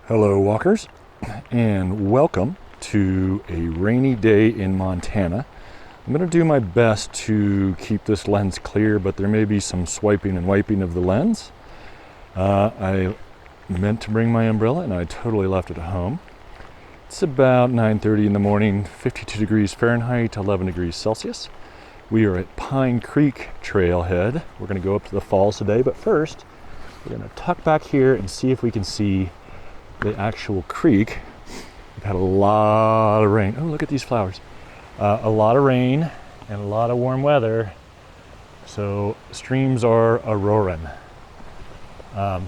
Hello walkers, and welcome to a rainy day in Montana. I'm going to do my best to keep this lens clear, but there may be some swiping and wiping of the lens. I meant to bring my umbrella and I totally left it at home. It's about 9:30 in the morning, 52 degrees Fahrenheit, 11 degrees Celsius. We are at Pine Creek Trailhead. We're going to go up to the falls today, but first we're going to tuck back here and see if we can see the actual creek. We've had a lot of rain. Oh, look at these flowers. A lot of rain and a lot of warm weather. So streams are a-roaring. I'm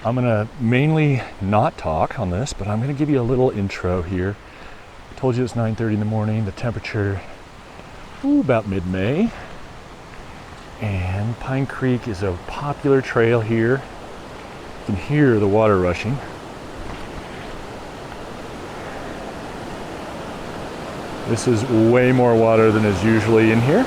gonna mainly not talk on this, but I'm gonna give you a little intro here. I told you it's 9:30 in the morning. The temperature, about mid-May. And Pine Creek is a popular trail here. You can hear the water rushing. This is way more water than is usually in here.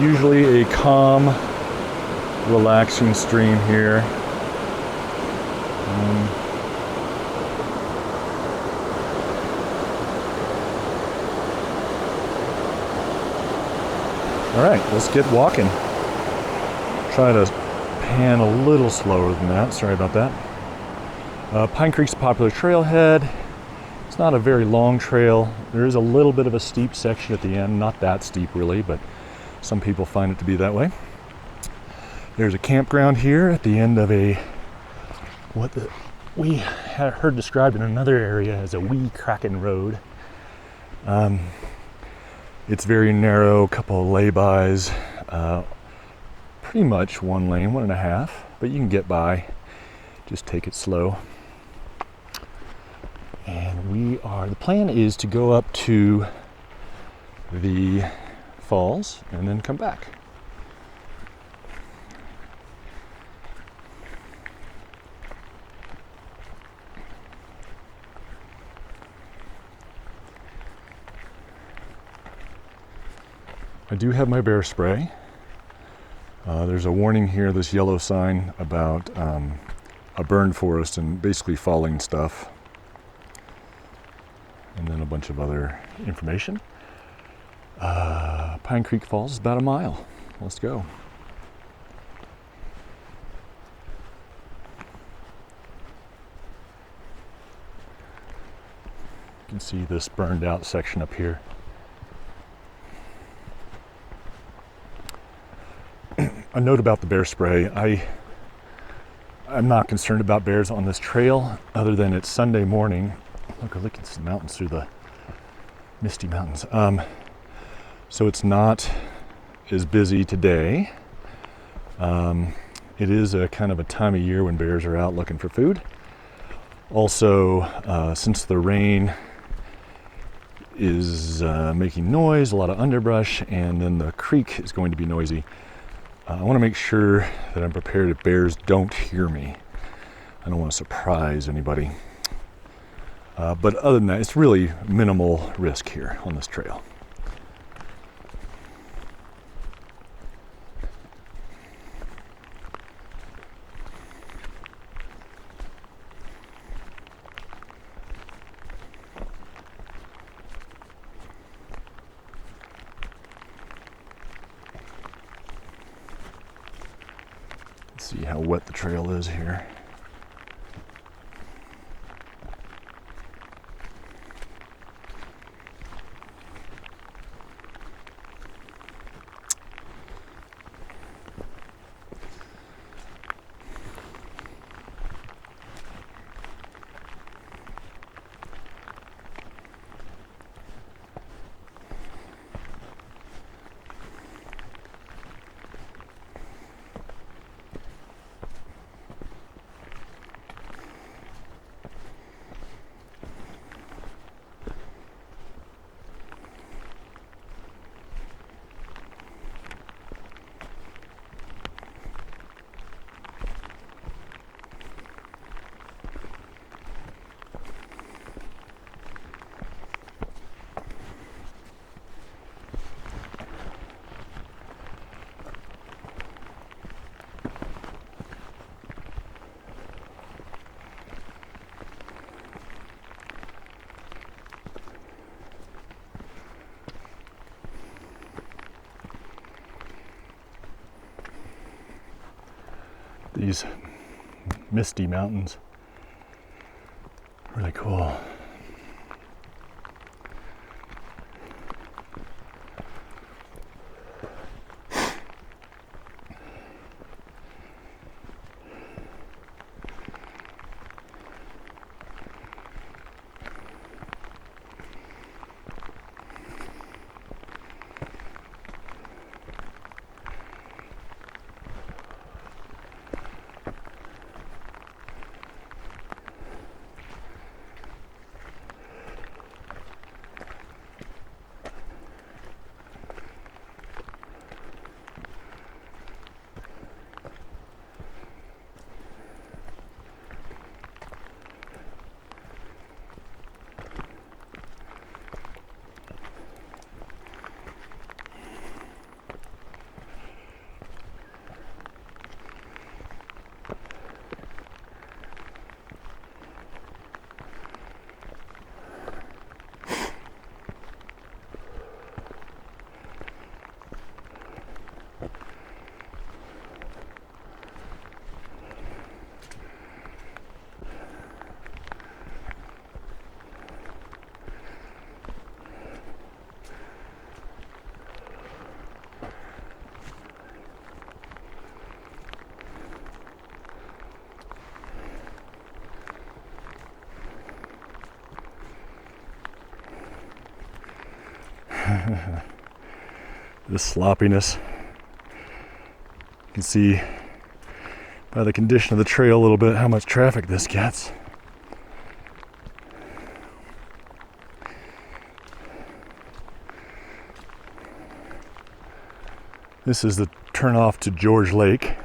Usually a calm, relaxing stream here. All right, let's get walking. Try to pan a little slower than that. Sorry about that. Pine Creek's a popular trailhead. It's not a very long trail. There is a little bit of a steep section at the end. Not that steep really, but some people find it to be that way. There's a campground here at the end of we had heard described in another area as a wee crackin' road. It's very narrow, couple of lay-bys, pretty much one lane, 1.5, but you can get by, just take it slow. And the plan is to go up to the falls and then come back. I do have my bear spray. There's a warning here, this yellow sign about a burned forest and basically falling stuff. And then a bunch of other information. Pine Creek Falls is about a mile. Let's go. You can see this burned out section up here. A note about the bear spray. I'm not concerned about bears on this trail other than it's Sunday morning. Look at the mountains through the misty mountains. So it's not as busy today. It is a kind of a time of year when bears are out looking for food. Also, since the rain is making noise, a lot of underbrush, and then the creek is going to be noisy, I want to make sure that I'm prepared if bears don't hear me. I don't want to surprise anybody. But other than that, it's really minimal risk here on this trail. See how wet the trail is here. these misty mountains. Really cool. This sloppiness. You can see by the condition of the trail a little bit how much traffic this gets. This is the turnoff to George Lake.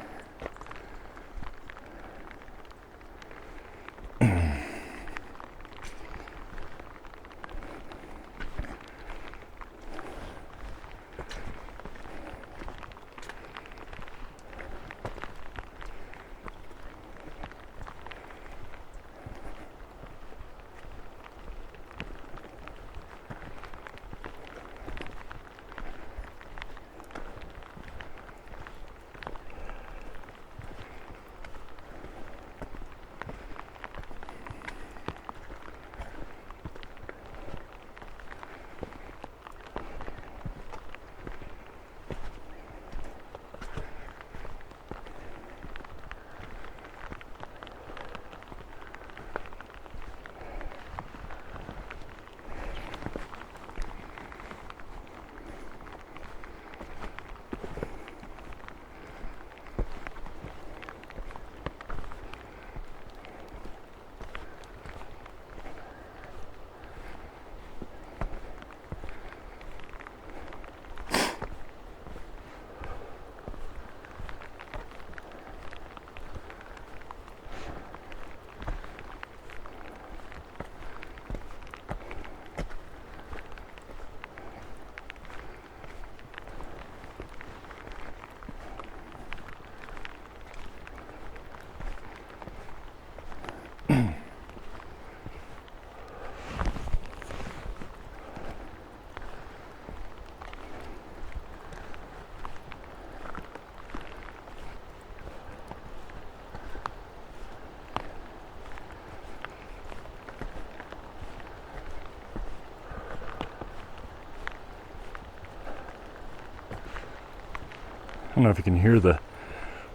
I don't know if you can hear the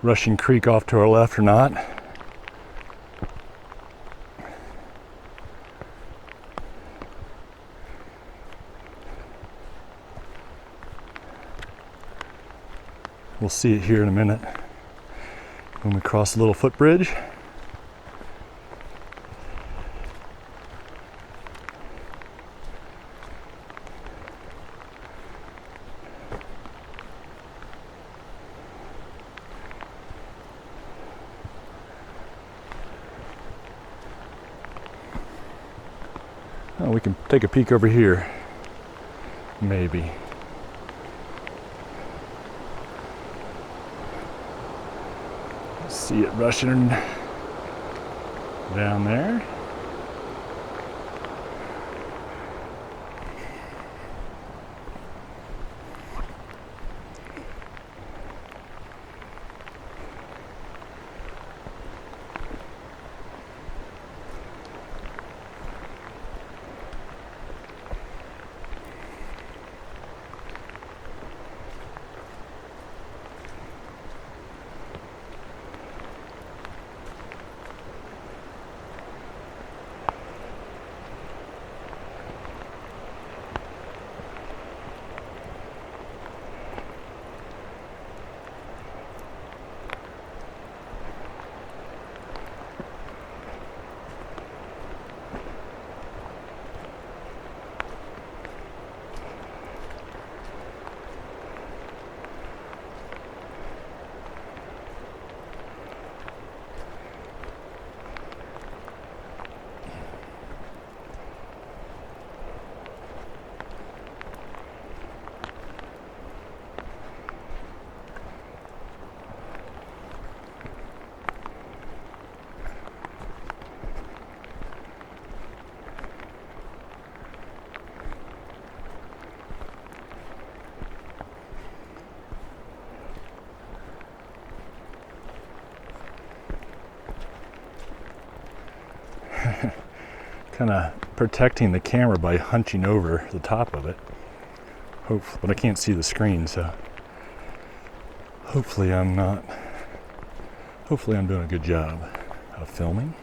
rushing creek off to our left or not. We'll see it here in a minute when we cross the little footbridge. Oh, we can take a peek over here, maybe. See it rushing down there. kind of protecting the camera by hunching over the top of it. But I can't see the screen, so hopefully I'm doing a good job of filming.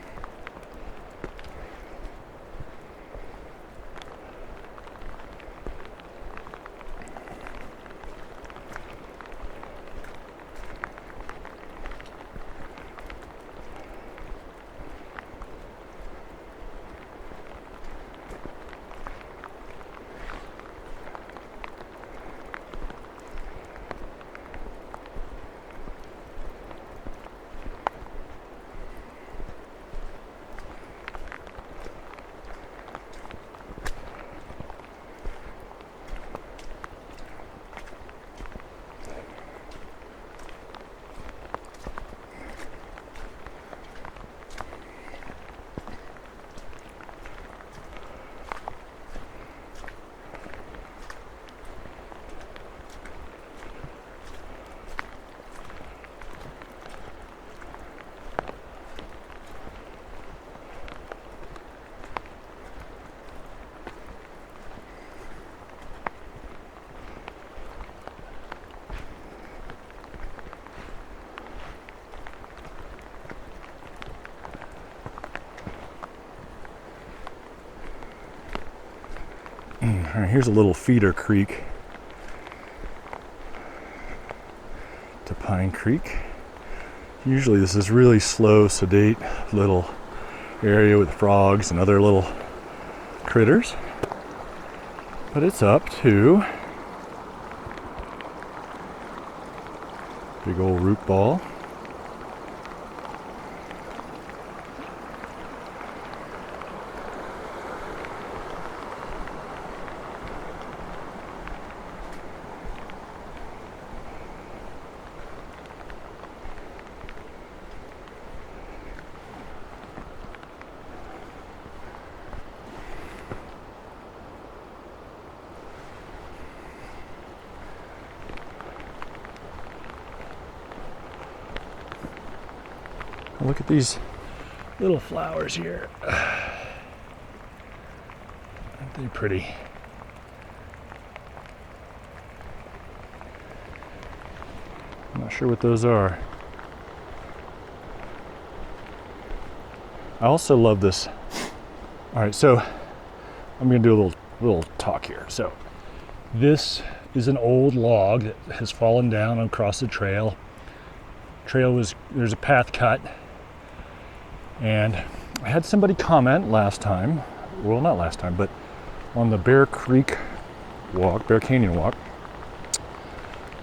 All right, here's a little feeder creek to Pine Creek. Usually this is really slow, sedate little area with frogs and other little critters. But it's up to big old root ball. Look at these little flowers here. Aren't they pretty? I'm not sure what those are. I also love this. All right, so I'm gonna do a little talk here. So this is an old log that has fallen down across the trail. There's a path cut. And I had somebody comment last time, well, not last time, but on the Bear Canyon walk,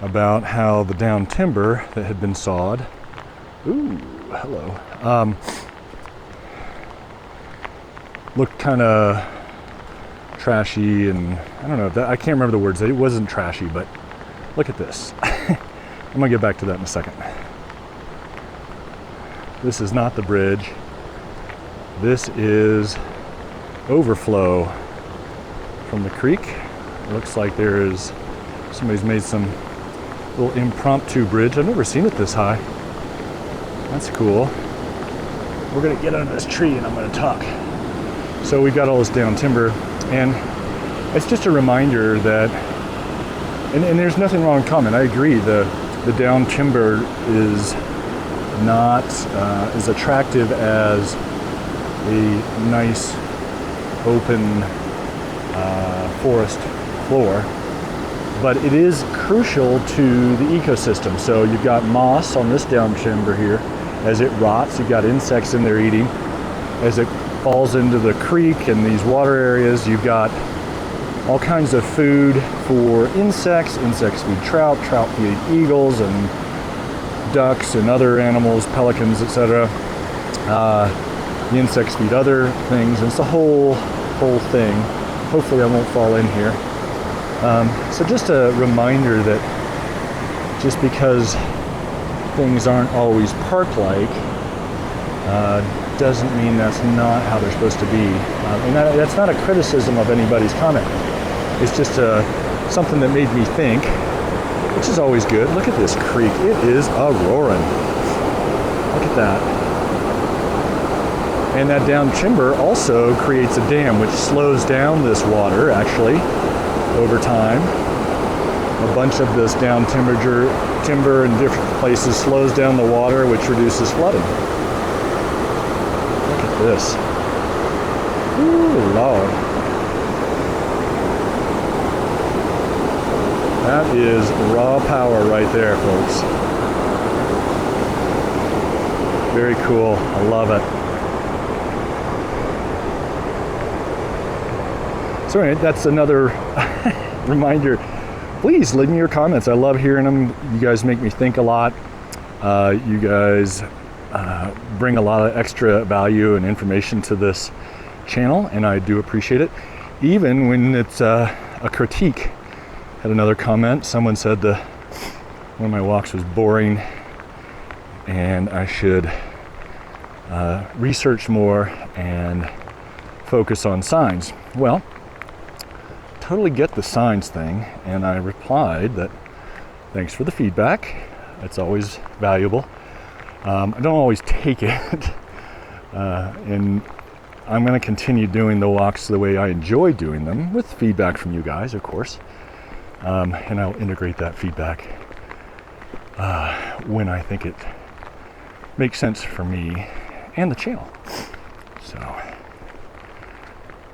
about how the down timber that had been sawed, ooh, hello, looked kind of trashy, and I don't know, I can't remember the words, it wasn't trashy, but look at this. I'm gonna get back to that in a second. This is not the bridge. This is overflow from the creek. It looks like somebody's made some little impromptu bridge. I've never seen it this high. That's cool. We're gonna get under this tree and I'm gonna talk. So we've got all this down timber, and it's just a reminder that, and there's nothing wrong with comment. I agree, the down timber is not as attractive as a nice open forest floor, but it is crucial to the ecosystem. So you've got moss on this down timber here. As it rots, you've got insects in there eating. As it falls into the creek and these water areas, you've got all kinds of food for insects. Insects feed trout, trout feed eagles and ducks and other animals, pelicans, etc. The insects feed other things, and it's the whole thing. Hopefully I won't fall in here. So just a reminder that just because things aren't always park-like doesn't mean that's not how they're supposed to be. And that's not a criticism of anybody's comment. It's just something that made me think, which is always good. Look at this creek. It is a-roaring. Look at that. And that down timber also creates a dam, which slows down this water, actually, over time. A bunch of this down timber in different places slows down the water, which reduces flooding. Look at this. Ooh, Lord. That is raw power right there, folks. Very cool. I love it. So anyway, that's another reminder. Please leave me your comments. I love hearing them. You guys make me think a lot. You guys bring a lot of extra value and information to this channel, and I do appreciate it. Even when it's a critique. Had another comment. Someone said one of my walks was boring and I should research more and focus on signs. Well, totally get the signs thing, and I replied that thanks for the feedback. It's always valuable. I don't always take it, and I'm going to continue doing the walks the way I enjoy doing them, with feedback from you guys, of course. And I'll integrate that feedback when I think it makes sense for me and the channel. So, I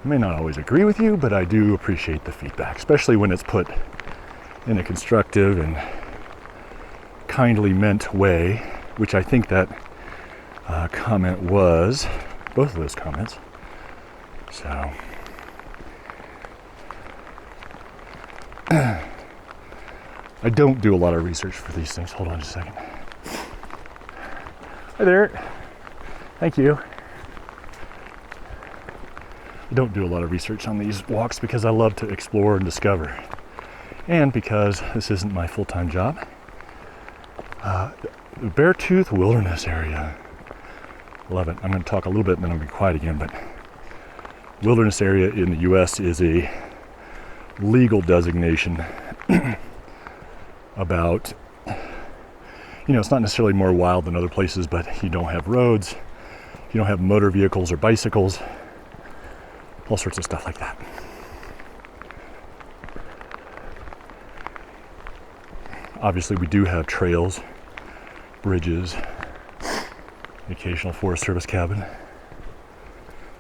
may not always agree with you, but I do appreciate the feedback, especially when it's put in a constructive and kindly meant way, which I think that comment was, both of those comments. So, I don't do a lot of research for these things. Hold on just a second. Hi there. Thank you. I don't do a lot of research on these walks because I love to explore and discover. And because this isn't my full-time job. The Beartooth Wilderness Area. Love it. I'm going to talk a little bit and then I'll be quiet again, but wilderness area in the US is a legal designation about, it's not necessarily more wild than other places, but you don't have roads, you don't have motor vehicles or bicycles, all sorts of stuff like that. Obviously, we do have trails, bridges, the occasional Forest Service cabin. I'm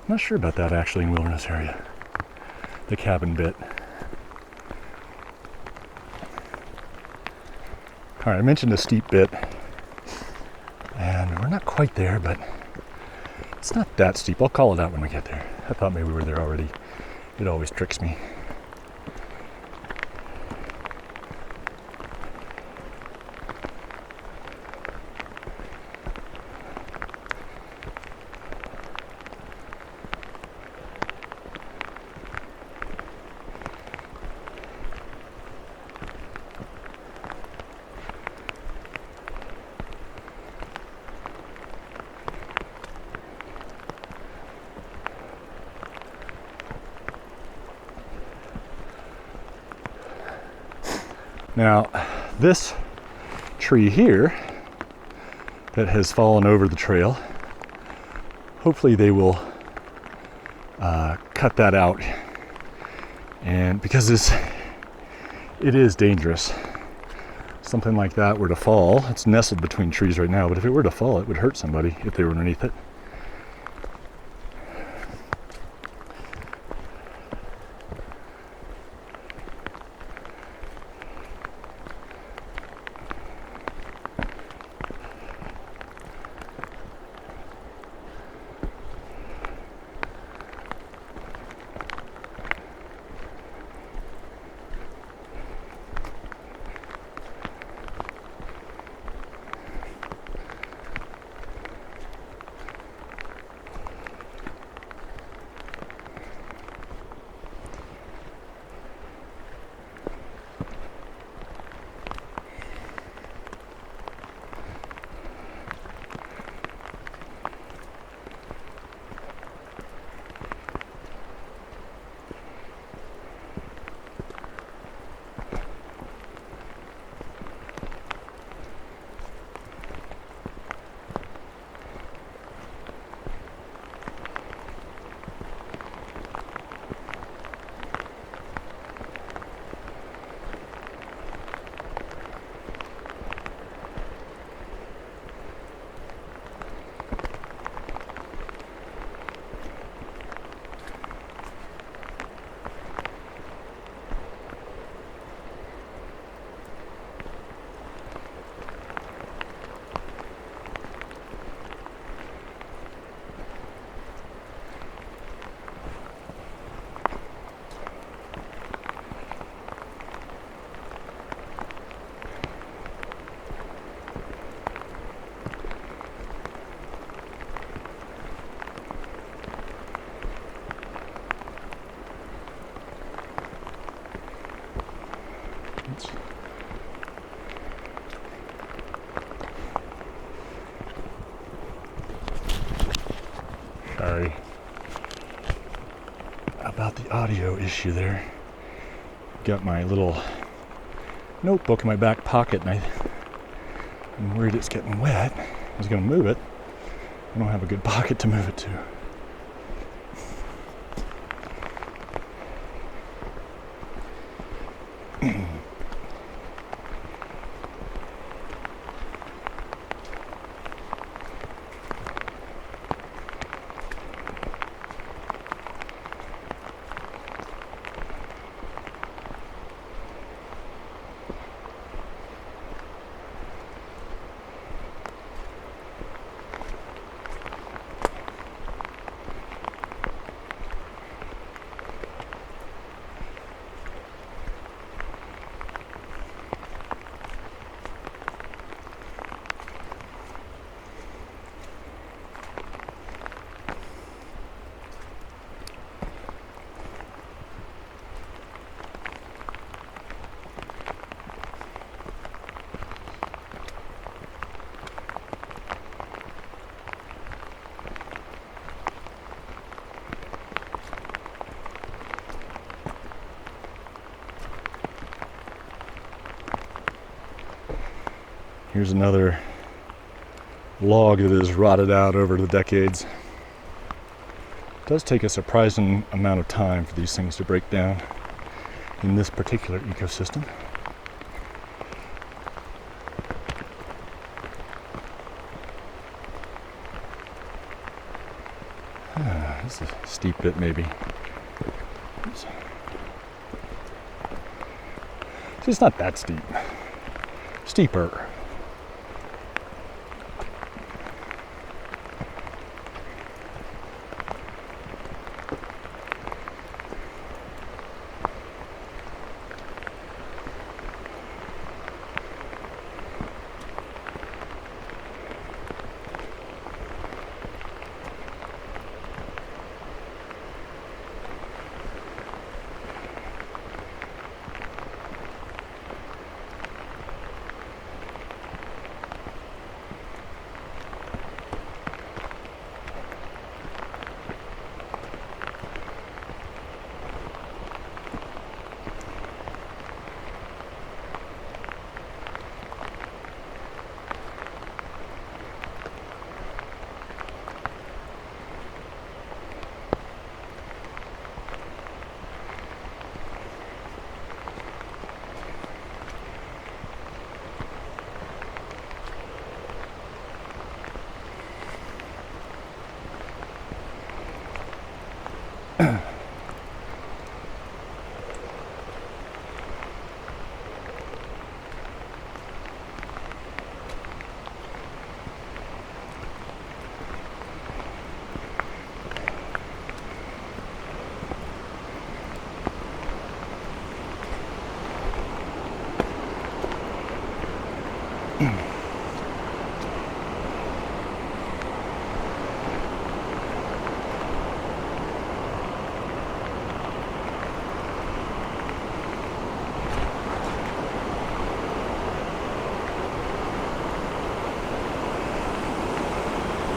not sure about that actually in wilderness area, the cabin bit. All right, I mentioned a steep bit, and we're not quite there, but it's not that steep. I'll call it out when we get there. I thought maybe we were there already. It always tricks me. Now, this tree here that has fallen over the trail, hopefully they will cut that out, and because it is dangerous. Something like that were to fall, it's nestled between trees right now, but if it were to fall, it would hurt somebody if they were underneath it. Sorry about the audio issue there. Got my little notebook in my back pocket and I'm worried it's getting wet. I was going to move it. I don't have a good pocket to move it to. Here's another log that has rotted out over the decades. It does take a surprising amount of time for these things to break down in this particular ecosystem. This is a steep bit maybe. Oops. It's not that steep. Steeper.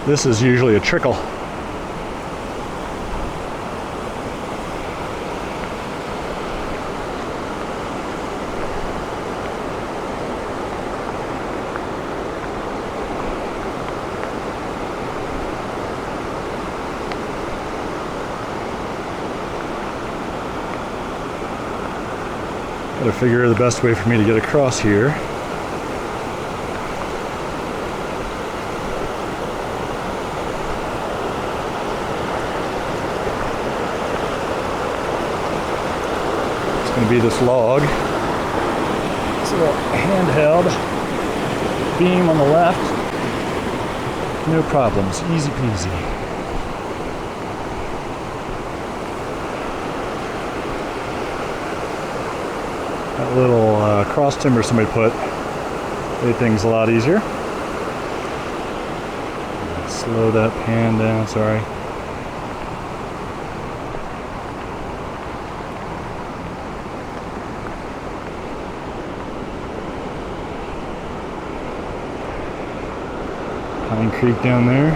This is usually a trickle. Gotta figure the best way for me to get across here. Be this log. It's a handheld beam on the left. No problems, easy peasy. That little cross timber somebody put made things a lot easier. Slow that pan down, sorry. Pine Creek down there.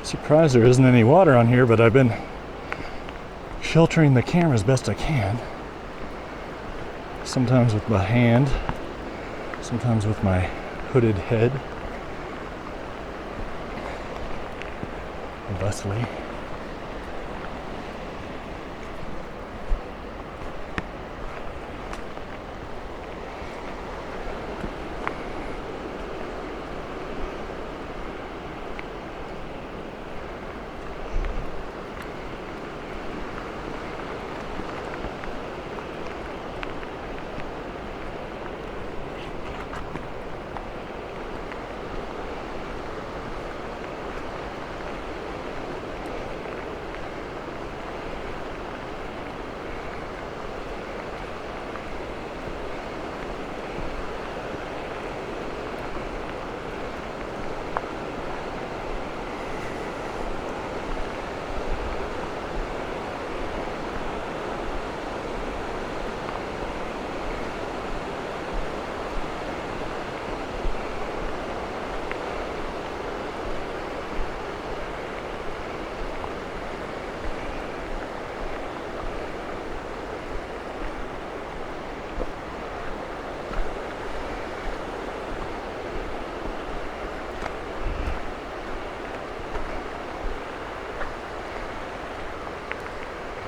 Surprised there isn't any water on here, but I've been sheltering the camera as best I can. Sometimes with my hand, sometimes with my hooded head. Thusly.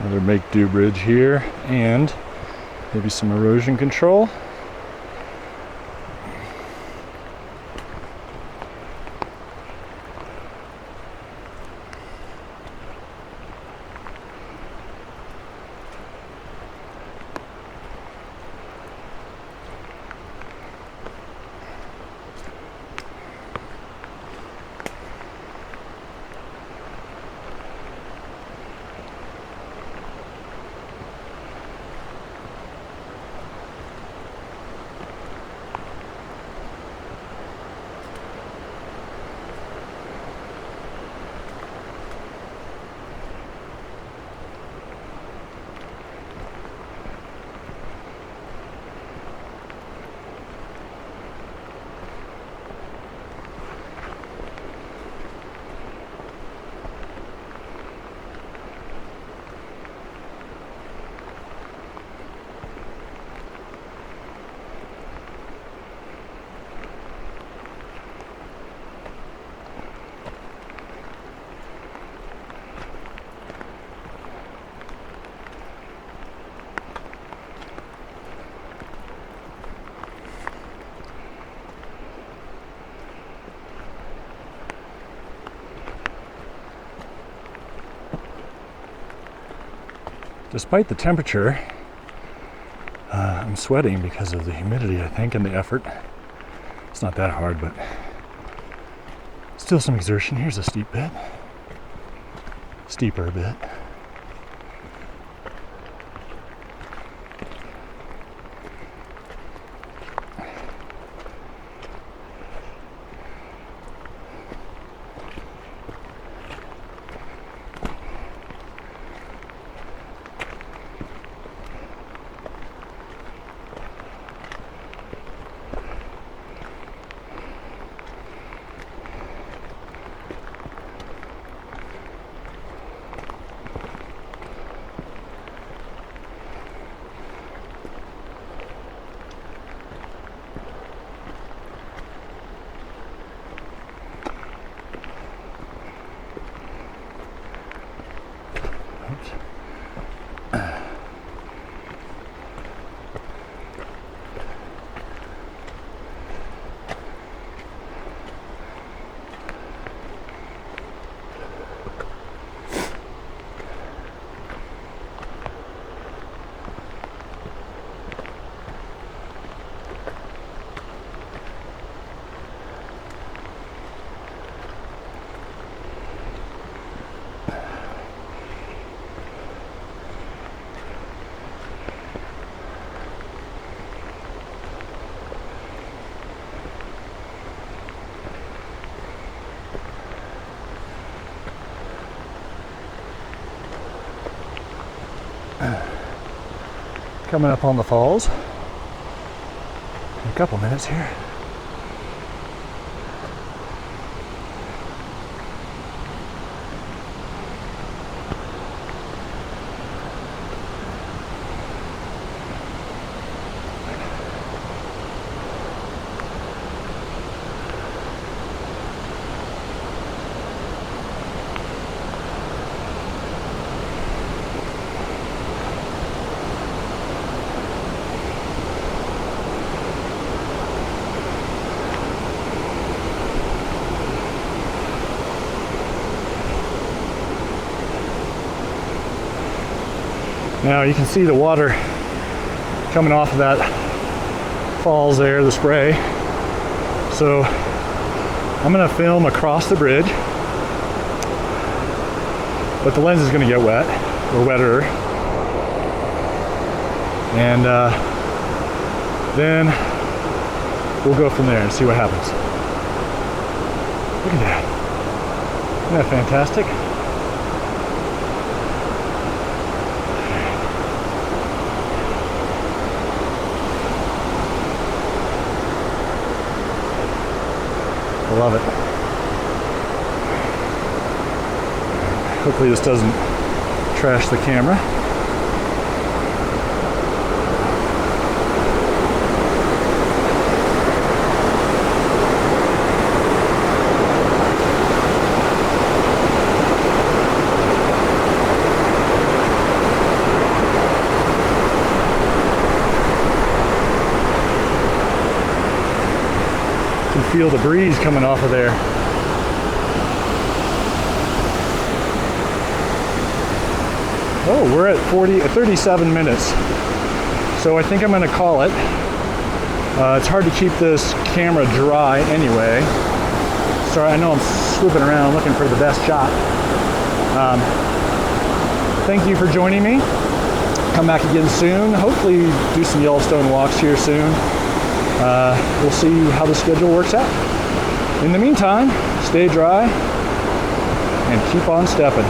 Another make-do bridge here, and maybe some erosion control. Despite the temperature, I'm sweating because of the humidity, I think, and the effort. It's not that hard, but still some exertion. Here's a steep bit. Steeper bit. Coming up on the falls in a couple minutes here. Now you can see the water coming off of that falls there, the spray. So I'm gonna film across the bridge, but the lens is gonna get wet, or wetter. And then we'll go from there and see what happens. Look at that. Isn't that fantastic? I love it. Hopefully this doesn't trash the camera. You can feel the breeze coming off of there. Oh, we're at 37 minutes. So I think I'm gonna call it. It's hard to keep this camera dry anyway. Sorry, I know I'm swooping around looking for the best shot. Thank you for joining me. Come back again soon. Hopefully do some Yellowstone walks here soon. We'll see how the schedule works out. In the meantime, stay dry and keep on stepping.